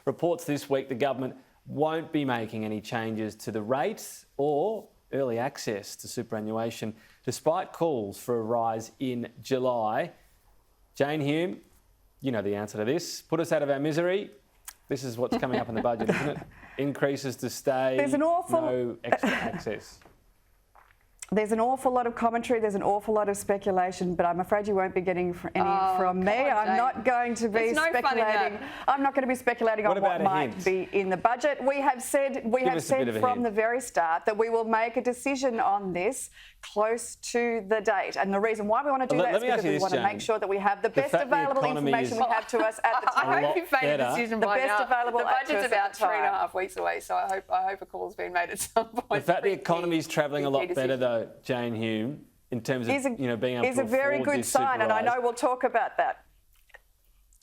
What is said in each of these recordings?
reports this week the government won't be making any changes to the rates or early access to superannuation, despite calls for a rise in July. Jane Hume, you know the answer to this. Put us out of our misery. This is what's coming up in the budget, isn't it? Increases to stay, no extra access. There's an awful lot of commentary, there's an awful lot of speculation, but I'm afraid you won't be getting any from me. I'm not going to be speculating. I'm not going to be speculating on what might be in the budget. We have said from the very start that we will make a decision on this close to the date. And the reason why we want to do that is because we want to make sure that we have the best available information we have to us at the time. I hope you've made a decision by now. The budget's about 3.5 weeks away, so I hope a call's been made at some point. The fact the economy's travelling a lot better, though, Jane Hume, in terms of being able to afford this is a very good sign, and I know we'll talk about that.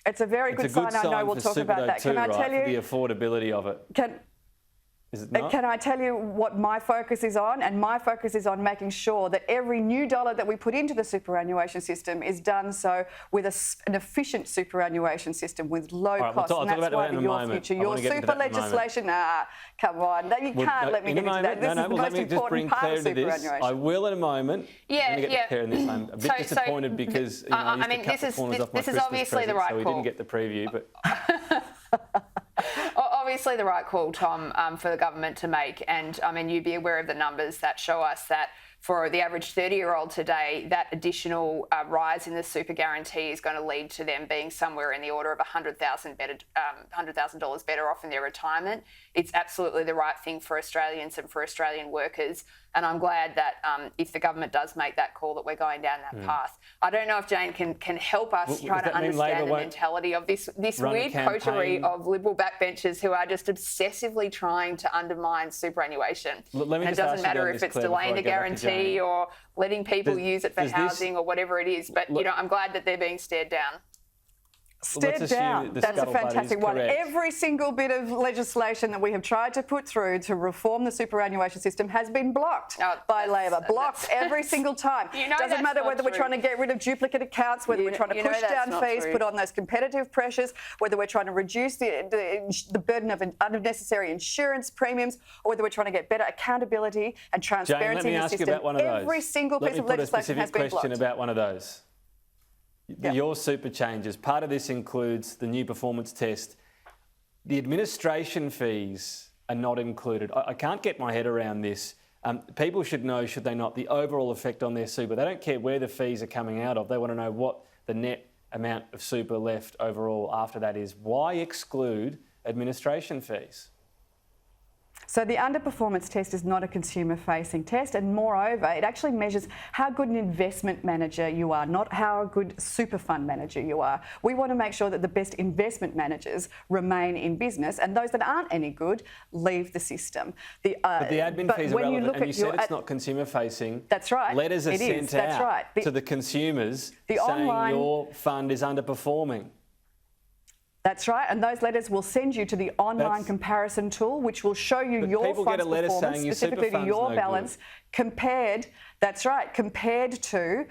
It's a very good sign. I know we'll talk about that. Can I tell you the affordability of it? Is it not? Can I tell you what my focus is on? And my focus is on making sure that every new dollar that we put into the superannuation system is done so with an efficient superannuation system with low costs. And that's why your future, your super legislation, come on. You can't let me get into that. This is the most important part of superannuation. I will in a moment. Yeah, I'm going to get to in this. I'm a bit disappointed because I used to cut the corners off my Christmas obviously the right so we call. didn't get the preview. But obviously the right call, Tom, for the government to make. And I mean, you'd be aware of the numbers that show us that for the average 30-year-old today, that additional rise in the super guarantee is going to lead to them being somewhere in the order of $100,000 better off in their retirement. It's absolutely the right thing for Australians and for Australian workers. And I'm glad that if the government does make that call, that we're going down that path. I don't know if Jane can help us try to understand the mentality of this weird coterie of Liberal backbenchers who are just obsessively trying to undermine superannuation. And it doesn't matter if it's delaying the guarantee or letting people use it for housing or whatever it is. But, I'm glad that they're being stared down. Stared down. That's a fantastic one. Every single bit of legislation that we have tried to put through to reform the superannuation system has been blocked by Labor. Blocked every single time. Doesn't matter whether we're trying to get rid of duplicate accounts, whether we're trying to push down fees, put on those competitive pressures, whether we're trying to reduce the burden of unnecessary insurance premiums, or whether we're trying to get better accountability and transparency in the system. Every single piece of legislation has been blocked. Let me put a specific question about one of those. Your super changes. Part of this includes the new performance test. The administration fees are not included. I can't get my head around this. People should know, should they not, the overall effect on their super. They don't care where the fees are coming out of. They want to know what the net amount of super left overall after that is. Why exclude administration fees? So the underperformance test is not a consumer-facing test, and moreover, it actually measures how good an investment manager you are, not how good super fund manager you are. We want to make sure that the best investment managers remain in business, and those that aren't any good leave the system. But the admin fees are relevant, and you said it's not consumer-facing. That's right. Letters are sent out to the consumers saying your fund is underperforming. That's right, and those letters will send you to the online comparison tool, which will show you your fund's performance, specifically to your balance, compared. That's right, compared to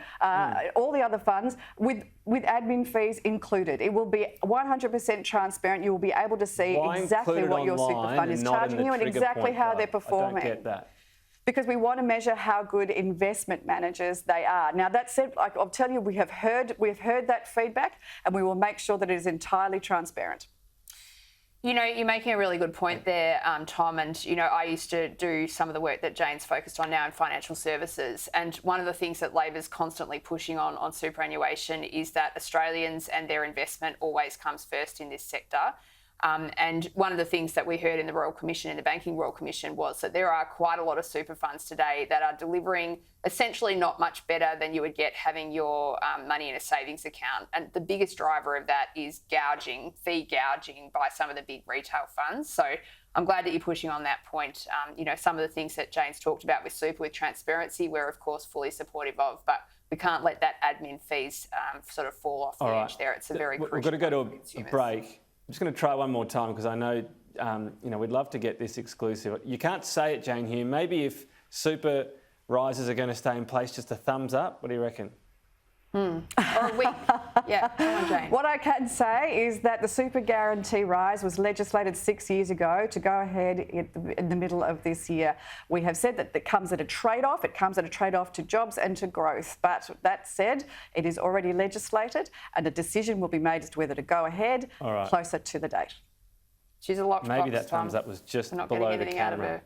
all the other funds with admin fees included. It will be 100% transparent. You will be able to see exactly what your super fund is charging you and exactly how they're performing. I don't get that. Because we want to measure how good investment managers they are. Now, that said, I'll tell you, we've heard that feedback, and we will make sure that it is entirely transparent. You're making a really good point there, Tom, and, I used to do some of the work that Jane's focused on now in financial services, and one of the things that Labor's constantly pushing on superannuation is that Australians and their investment always comes first in this sector. And one of the things that we heard in the Royal Commission, in the Banking Royal Commission, was that there are quite a lot of super funds today that are delivering essentially not much better than you would get having your money in a savings account. And the biggest driver of that is fee gouging by some of the big retail funds. So I'm glad that you're pushing on that point. Some of the things that Jane's talked about with super, with transparency, we're of course fully supportive of, but we can't let that admin fees sort of fall off the edge there. It's a very crucial. We've got to go to a break. I'm just going to try one more time because I know, we'd love to get this exclusive. You can't say it, Jane Hume. Maybe if super rises are going to stay in place, just a thumbs up. What do you reckon? Or a week. Yeah, come on, Jane. What I can say is that the super guarantee rise was legislated 6 years ago to go ahead in the middle of this year. We have said that it comes at a trade-off. It comes at a trade-off to jobs and to growth. But that said, it is already legislated and a decision will be made as to whether to go ahead closer to the date. She's a locked box. Maybe that thumbs up was just below the camera.